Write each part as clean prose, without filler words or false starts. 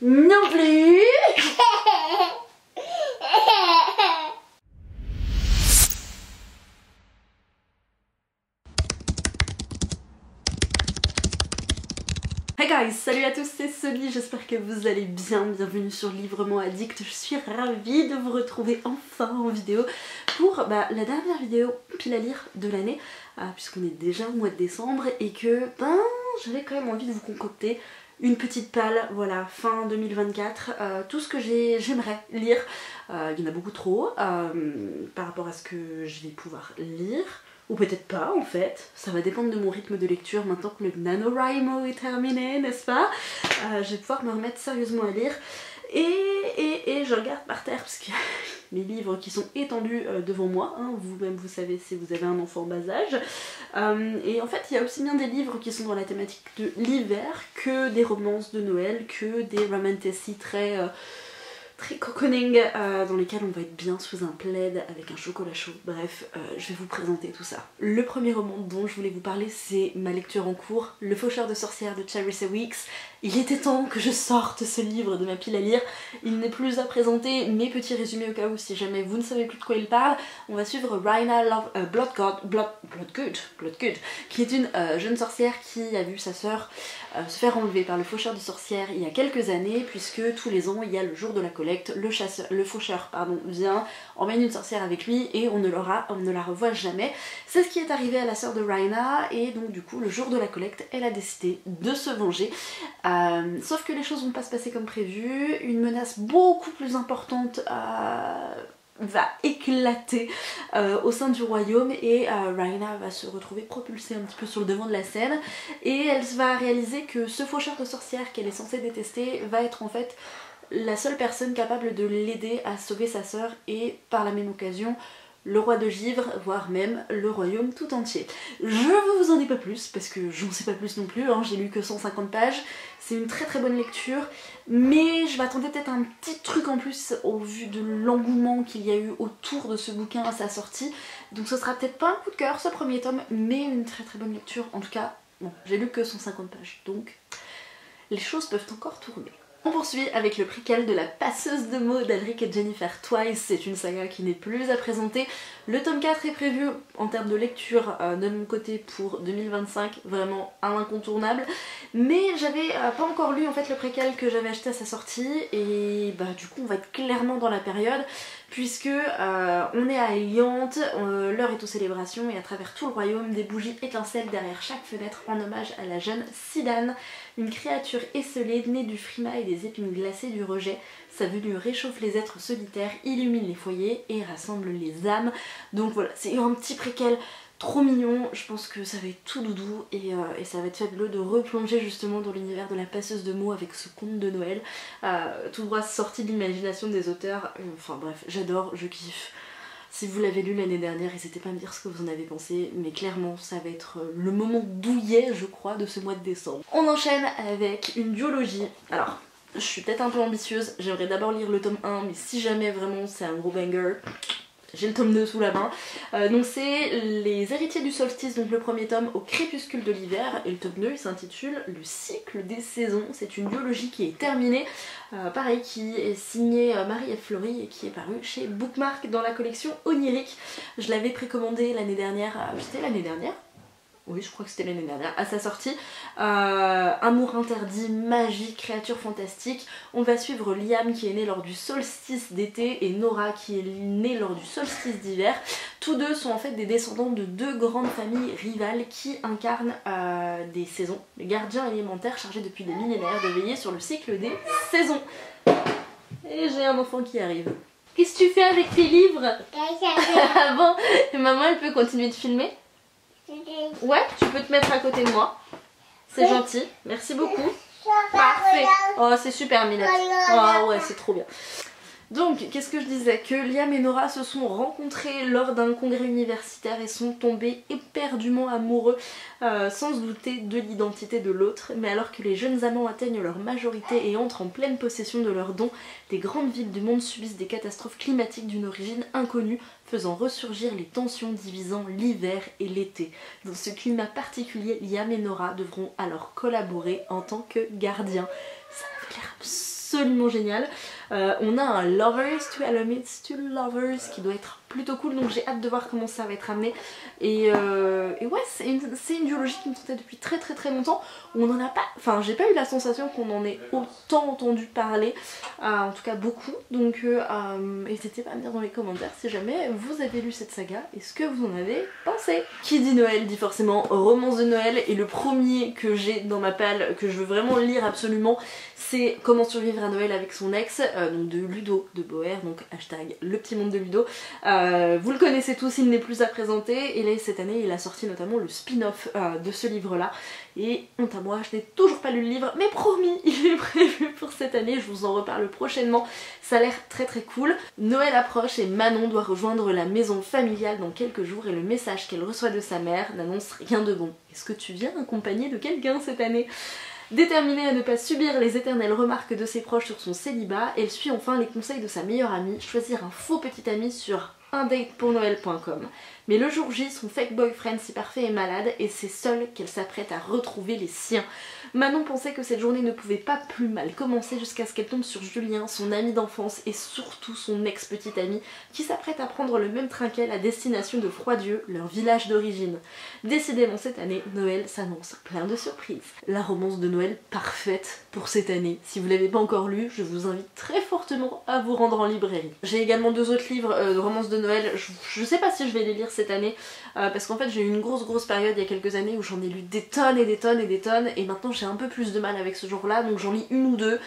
Non plus. Hey guys, salut à tous, c'est Soli, j'espère que vous allez bien, bienvenue sur Librement Addict. Je suis ravie de vous retrouver enfin en vidéo pour la dernière vidéo pile à lire de l'année, puisqu'on est déjà au mois de décembre et que j'avais quand même envie de vous concocter une petite palle, voilà, fin 2024, tout ce que j'aimerais lire. Il y en a beaucoup trop par rapport à ce que je vais pouvoir lire. Ou peut-être pas en fait, ça va dépendre de mon rythme de lecture maintenant que le NaNoWriMo est terminé, n'est-ce pas? Je vais pouvoir me remettre sérieusement à lire et je regarde par terre parce que les livres qui sont étendus devant moi, hein, vous-même vous savez si vous avez un enfant en bas âge, et en fait il y a aussi bien des livres qui sont dans la thématique de l'hiver que des romances de Noël, que des romantasy très cocooning, dans lesquels on va être bien sous un plaid avec un chocolat chaud. Bref, je vais vous présenter tout ça. Le premier roman dont je voulais vous parler, c'est ma lecture en cours, Le Faucheur de sorcières de Charissa Weeks. Il était temps que je sorte ce livre de ma pile à lire. Il n'est plus à présenter, mes petits résumés au cas où si jamais vous ne savez plus de quoi il parle. On va suivre Rhaina Bloodgood, qui est une jeune sorcière qui a vu sa sœur se faire enlever par le faucheur de sorcières il y a quelques années, puisque tous les ans il y a le jour de la collecte, le faucheur vient, emmène une sorcière avec lui et on ne la revoit jamais. C'est ce qui est arrivé à la sœur de Rhaina et donc du coup le jour de la collecte elle a décidé de se venger. Sauf que les choses vont pas se passer comme prévu, une menace beaucoup plus importante va éclater au sein du royaume et Rhaina va se retrouver propulsée un petit peu sur le devant de la scène et elle va réaliser que ce faucheur de sorcières qu'elle est censée détester va être en fait la seule personne capable de l'aider à sauver sa sœur et par la même occasion le roi de Givre, voire même le royaume tout entier. Je ne vous en dis pas plus, parce que j'en sais pas plus non plus, hein, j'ai lu que 150 pages, c'est une très bonne lecture, mais je m'attendais peut-être à un petit truc en plus au vu de l'engouement qu'il y a eu autour de ce bouquin à sa sortie, donc ce sera peut-être pas un coup de cœur ce premier tome, mais une très bonne lecture, en tout cas, bon, j'ai lu que 150 pages, donc les choses peuvent encore tourner. On poursuit avec le préquel de La Passeuse de mots d'Alric et Jennifer Twice, c'est une saga qui n'est plus à présenter. Le tome 4 est prévu en termes de lecture de mon côté pour 2025, vraiment un incontournable. Mais j'avais pas encore lu en fait le préquel que j'avais acheté à sa sortie et du coup on va être clairement dans la période puisque on est à Eliante, l'heure est aux célébrations et à travers tout le royaume des bougies étincellent derrière chaque fenêtre en hommage à la jeune Sidane, une créature esselée née du frima et des épines glacées du rejet. Sa venue réchauffe les êtres solitaires, illumine les foyers et rassemble les âmes. Donc voilà, c'est un petit préquel trop mignon, je pense que ça va être tout doudou et ça va être fabuleux de replonger justement dans l'univers de La Passeuse de mots avec ce conte de Noël, tout droit sorti de l'imagination des auteurs, enfin bref, j'adore, je kiffe. Si vous l'avez lu l'année dernière, n'hésitez pas à me dire ce que vous en avez pensé, mais clairement ça va être le moment douillet je crois de ce mois de décembre. On enchaîne avec une duologie. Alors, je suis peut-être un peu ambitieuse, j'aimerais d'abord lire le tome 1, mais si jamais vraiment c'est un gros banger, j'ai le tome 2 sous la main. Donc c'est Les Héritiers du Solstice, donc le premier tome au crépuscule de l'hiver, et le tome 2 il s'intitule Le cycle des saisons. C'est une duologie qui est terminée, pareil, qui est signée Marie-Ève Fleury et qui est parue chez Bookmark dans la collection Onirique. Je l'avais précommandé l'année dernière, c'était l'année dernière ? Oui, je crois que c'était l'année dernière, à sa sortie. Amour interdit, magie, créature fantastique. On va suivre Liam qui est né lors du solstice d'été et Nora qui est née lors du solstice d'hiver. Tous deux sont en fait des descendants de deux grandes familles rivales qui incarnent des saisons, les gardiens élémentaires chargés depuis des millénaires de veiller sur le cycle des saisons. Et j'ai un enfant qui arrive. Qu'est-ce que tu fais avec tes livres? Ah bon? Et maman elle peut continuer de filmer? Ouais, tu peux te mettre à côté de moi. C'est gentil, merci beaucoup. Parfait. Oh, c'est super Minette. Oh ouais, c'est trop bien. Donc, qu'est-ce que je disais? Que Liam et Nora se sont rencontrés lors d'un congrès universitaire et sont tombés éperdument amoureux, sans se douter de l'identité de l'autre. Mais alors que les jeunes amants atteignent leur majorité et entrent en pleine possession de leurs dons, les grandes villes du monde subissent des catastrophes climatiques d'une origine inconnue, faisant ressurgir les tensions divisant l'hiver et l'été. Dans ce climat particulier, Liam et Nora devront alors collaborer en tant que gardiens. Ça m'avait l'air absolument génial. On a un Lovers to Elements to Lovers qui doit être plutôt cool, donc j'ai hâte de voir comment ça va être amené. Et ouais, c'est une duologie qui me tentait depuis très longtemps. On en a pas, enfin j'ai pas eu la sensation qu'on en ait autant entendu parler, en tout cas beaucoup. Donc n'hésitez pas à me dire dans les commentaires si jamais vous avez lu cette saga et ce que vous en avez pensé. Qui dit Noël dit forcément romance de Noël, et le premier que j'ai dans ma palle, que je veux vraiment lire absolument, c'est Comment survivre à Noël avec son ex, donc de Ludo de Boer, donc hashtag le petit monde de Ludo. Vous le connaissez tous, il n'est plus à présenter, et là cette année il a sorti notamment le spin-off de ce livre là, et honte à moi, je n'ai toujours pas lu le livre, mais promis, il est prévu pour cette année, je vous en reparle prochainement, ça a l'air très cool. Noël approche et Manon doit rejoindre la maison familiale dans quelques jours, et le message qu'elle reçoit de sa mère n'annonce rien de bon. Est-ce que tu viens accompagner de quelqu'un cette année ? Déterminée à ne pas subir les éternelles remarques de ses proches sur son célibat, elle suit enfin les conseils de sa meilleure amie, choisir un faux petit ami sur undatepournoël.com. Mais le jour J, son fake boyfriend si parfait est malade, et c'est seule qu'elle s'apprête à retrouver les siens. Manon pensait que cette journée ne pouvait pas plus mal commencer jusqu'à ce qu'elle tombe sur Julien, son ami d'enfance et surtout son ex-petite amie, qui s'apprête à prendre le même train qu'elle à destination de Froidieu, leur village d'origine. Décidément cette année, Noël s'annonce plein de surprises. La romance de Noël parfaite pour cette année. Si vous l'avez pas encore lu, je vous invite très fortement à vous rendre en librairie. J'ai également 2 autres livres de romance de Noël, je sais pas si je vais les lire cette année, parce qu'en fait j'ai eu une grosse période il y a quelques années où j'en ai lu des tonnes, et maintenant j'ai un peu plus de mal avec ce genre-là, donc j'en lis 1 ou 2.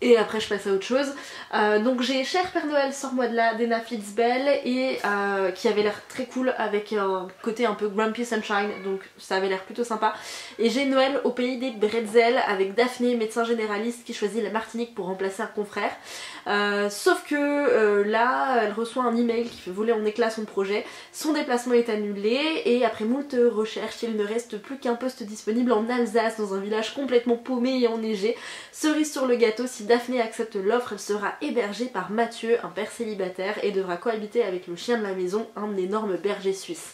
Et après je passe à autre chose. Donc j'ai Cher Père Noël, sors-moi de là d'Ena Fitzbell, et qui avait l'air très cool avec un côté un peu Grumpy Sunshine, donc ça avait l'air plutôt sympa. Et j'ai Noël au pays des bretzels avec Daphné, médecin généraliste qui choisit la Martinique pour remplacer un confrère. Sauf que là elle reçoit un email qui fait voler en éclats son projet, son déplacement est annulé, et après moult recherches il ne reste plus qu'un poste disponible en Alsace dans un village complètement paumé et enneigé. Cerise sur le gâteau, si Daphné accepte l'offre, elle sera hébergée par Mathieu, un père célibataire, et devra cohabiter avec le chien de la maison, un énorme berger suisse.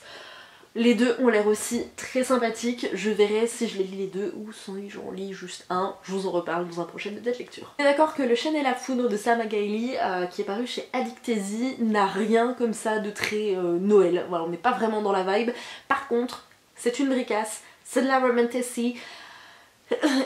Les deux ont l'air aussi très sympathiques, je verrai si je les lis les deux ou si j'en lis juste un, je vous en reparle dans un prochain update lecture. On est d'accord que Le chêne et la foudre de Sam Gailey, qui est paru chez Addictesi, n'a rien comme ça de très Noël, voilà, on n'est pas vraiment dans la vibe. Par contre, c'est une bricasse, c'est de la romantasy,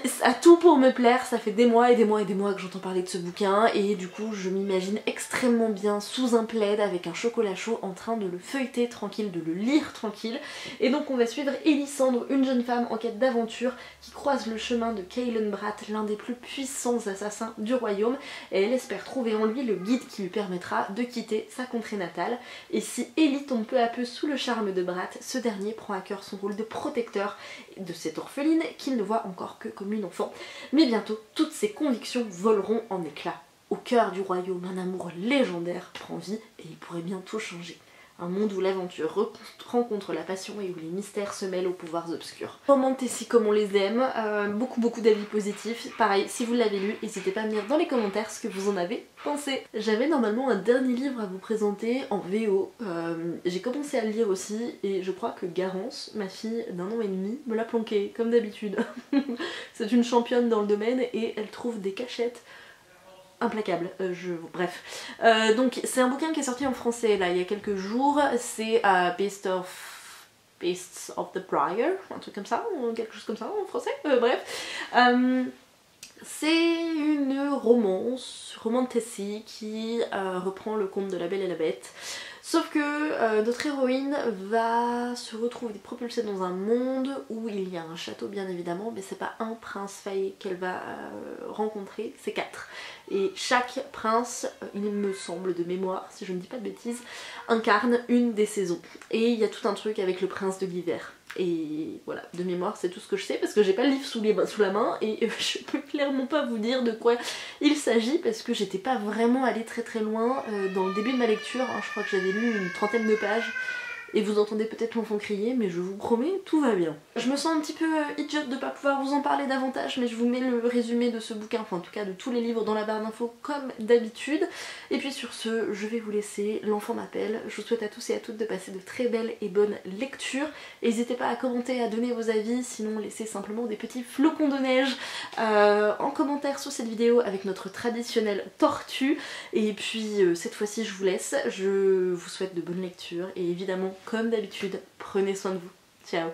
ça a tout pour me plaire, ça fait des mois que j'entends parler de ce bouquin, et du coup je m'imagine extrêmement bien sous un plaid avec un chocolat chaud en train de le feuilleter tranquille, de le lire tranquille. Et donc on va suivre Elisandre, une jeune femme en quête d'aventure qui croise le chemin de Cailen Bratt, l'un des plus puissants assassins du royaume, et elle espère trouver en lui le guide qui lui permettra de quitter sa contrée natale. Et si Ellie tombe peu à peu sous le charme de Bratt, ce dernier prend à cœur son rôle de protecteur de cette orpheline qu'il ne voit encore que comme une enfant. Mais bientôt, toutes ses convictions voleront en éclats. Au cœur du royaume, un amour légendaire prend vie et il pourrait bien tout changer. Un monde où l'aventure rencontre la passion et où les mystères se mêlent aux pouvoirs obscurs. Romantasy comme on les aime, beaucoup d'avis positifs. Pareil, si vous l'avez lu, n'hésitez pas à me dire dans les commentaires ce que vous en avez pensé. J'avais normalement un dernier livre à vous présenter en VO. J'ai commencé à le lire aussi, et je crois que Garance, ma fille d'1 an et demi, me l'a planqué, comme d'habitude. C'est une championne dans le domaine et elle trouve des cachettes implacable, bref. Donc c'est un bouquin qui est sorti en français là il y a quelques jours, c'est Beasts of the Briar, un truc comme ça, ou quelque chose comme ça en français, bref. C'est une romantasy qui reprend le conte de la Belle et la Bête. Sauf que notre héroïne va se retrouver propulsée dans un monde où il y a un château bien évidemment, mais c'est pas un prince failli qu'elle va rencontrer, c'est 4. Et chaque prince, il me semble de mémoire, si je ne dis pas de bêtises, incarne une des saisons. Et il y a tout un truc avec le prince de l'hiver. Et voilà, de mémoire c'est tout ce que je sais parce que j'ai pas le livre sous la main et je peux clairement pas vous dire de quoi il s'agit parce que j'étais pas vraiment allée très loin dans le début de ma lecture, hein, je crois que j'avais lu une 30aine de pages et vous entendez peut-être l'enfant crier, mais je vous promets, tout va bien. Je me sens un petit peu idiote de pas pouvoir vous en parler davantage, mais je vous mets le résumé de ce bouquin, enfin en tout cas de tous les livres dans la barre d'infos comme d'habitude. Et puis sur ce, je vais vous laisser, l'enfant m'appelle. Je vous souhaite à tous et à toutes de passer de très belles et bonnes lectures. N'hésitez pas à commenter, à donner vos avis, sinon laissez simplement des petits flocons de neige en commentaire sous cette vidéo avec notre traditionnelle tortue. Et puis cette fois-ci je vous laisse, je vous souhaite de bonnes lectures et évidemment comme d'habitude prenez soin de vous. Ciao.